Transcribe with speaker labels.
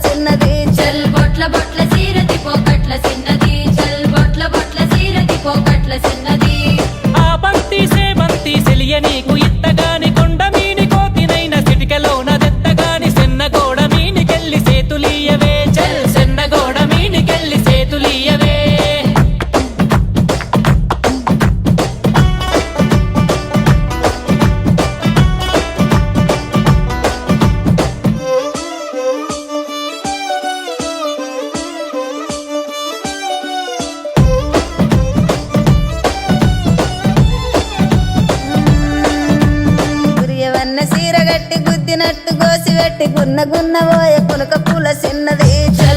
Speaker 1: చిన్నది
Speaker 2: చల్ బొట్ల బొట్ల సీరది పోకట్ల చిన్నది చల్ బొట్ల బొట్ల సీరది పోకట్ల చిన్నది
Speaker 3: ఆ బంతి సేమంతి సెలియ నీకు ఇత్తగాని కొండ మీని కోతినైన సిటికలోన దెత్తగాని సెన్నగోడ మీనికెళ్ళి సేతులీయవే చల్ సెన్నగోడ మీనికెళ్ళి సేతులీయవే
Speaker 1: గురియవన్న సీర గట్టి గుద్దినట్టు గోసి పెట్టి గున్న గున్న పోయే పులక పూల చిన్నది
Speaker 2: చల్